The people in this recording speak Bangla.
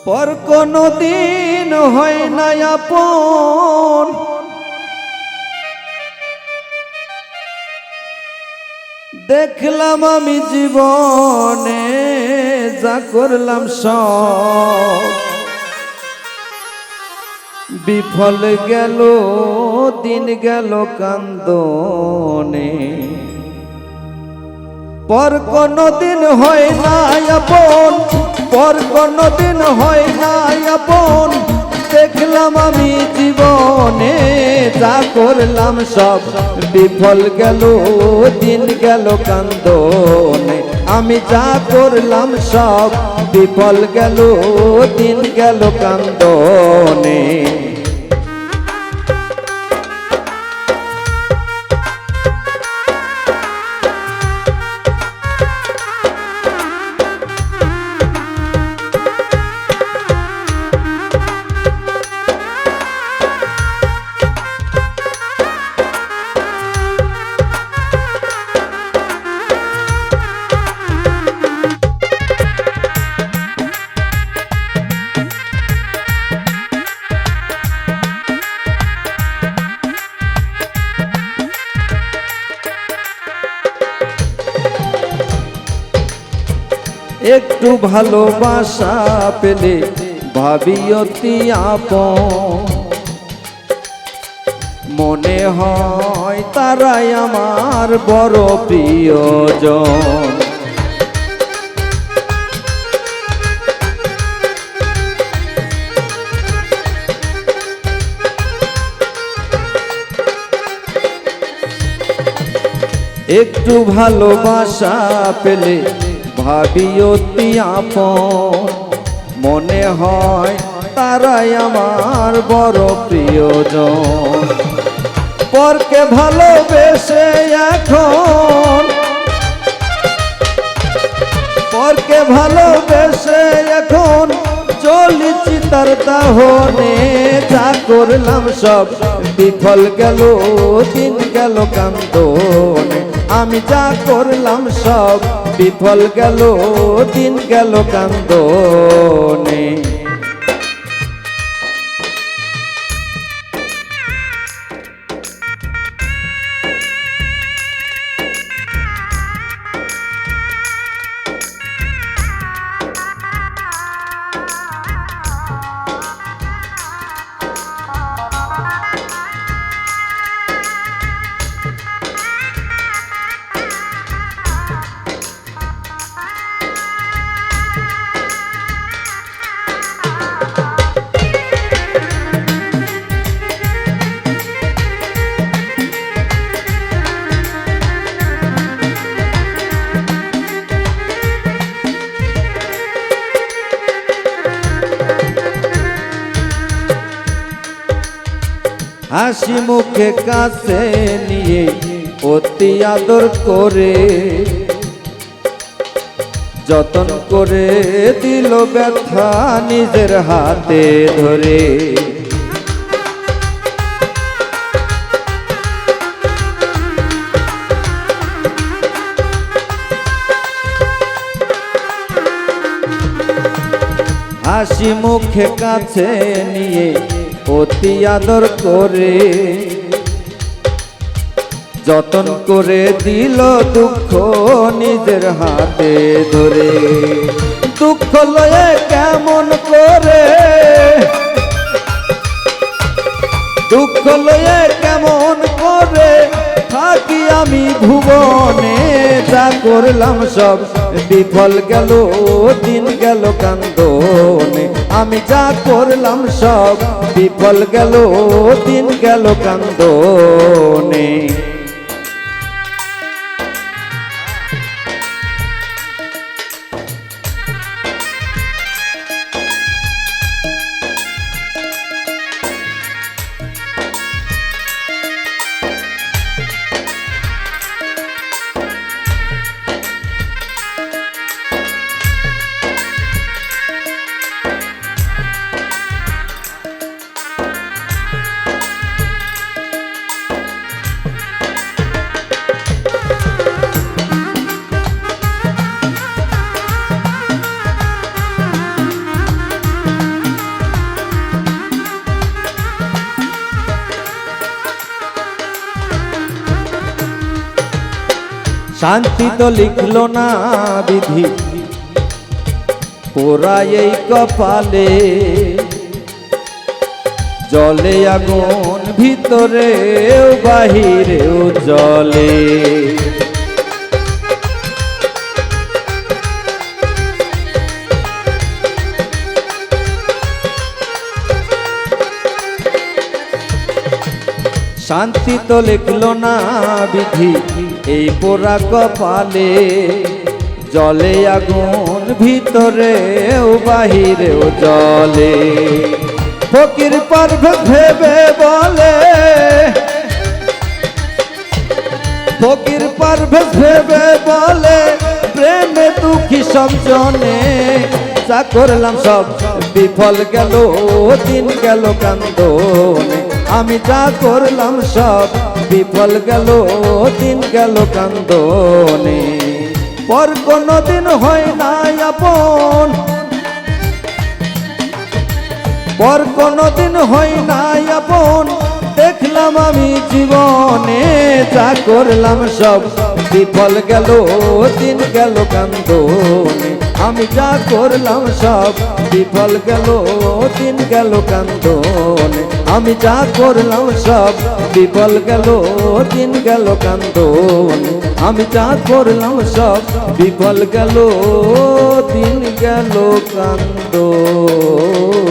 পর কোনো দিন হয় না আপন, দেখলাম আমি জীবনে যা করলাম সব বিফল গেল, দিন গেল কান্দনে। পর কোনো দিন হয় না আপন, পর কোনো দিন হয় না আপন, দেখলাম আমি জীবনে যা করলাম সব বিফল গেল, দিন গেল কান্দনে। আমি যা করলাম সব বিফল গেল, দিন গেল কান্দনে। একটু ভালোবাসা পেলে ভাবি অতি আপন, মনে হয় তারাই আমার বড় প্রিয়জন। একটু ভালোবাসা পেলে ভাবি অতি আপন, মনে হয় তারাই আমার বড় প্রিয়জন। পরকে ভালোবেসে এখন, পরকে ভালোবেসে এখন চলিছি তার দাহনে। যা করলাম সব বিফল গেল, দিন গেল কান্দনে। আমি যা করলাম সব বিফল গেল, দিন গেল কান্দনে। হাসি মুখে কাছে নিয়ে অতি আদর করে যতন করে দিল ব্যথা নিজের হাতে ধরে। হাসি মুখে কাছে নিয়ে অতি আদর করে যতন করে দিল দুঃখ নিজের হাতে ধরে। দুঃখ লয়ে কেমন করে, দুঃখ লয়ে কেমন করে থাকি আমি ভুবনে। যা করলাম সব বিফল গেল, দিন গেল কান্দনে। আমি যা করলাম সব বিফল গেল, দিন গেল কান্দনে। শান্তি তো লিখলো না বিধি পোড়া এই কপালে, জলে আগুন ভিতরেও বাহিরেও জলে। শান্তি তো লিখলো না বিধি এই পোড়া কপালে, জলে আগুন ভিতরেও বাহিরেও জলে। ফকির পারভেজ ভেবে বলে, ফকির পারভেজ ভেবে বলে, প্রেমে দুঃখী সব জনে, যা করলাম সব বিফল গেল, দিন গেল কান্দনে। আমি যা করলাম সব বিফল গেল, দিন গেল কান্দনে। পর কোনো দিন হয় না আপন, পর কোনো দিন হয় না আপন, দেখলাম আমি জীবনে, যা করলাম সব বিফল গেল, দিন গেল কান্দনে। আমি যা করলাম সব বিফল গেল, দিন গেল কান্দনে। আমি যা করলাম সব বিফল গেল, দিন গেল কান্দনে। আমি যা করলাম সব বিফল গেল, দিন গেল কান্দনে।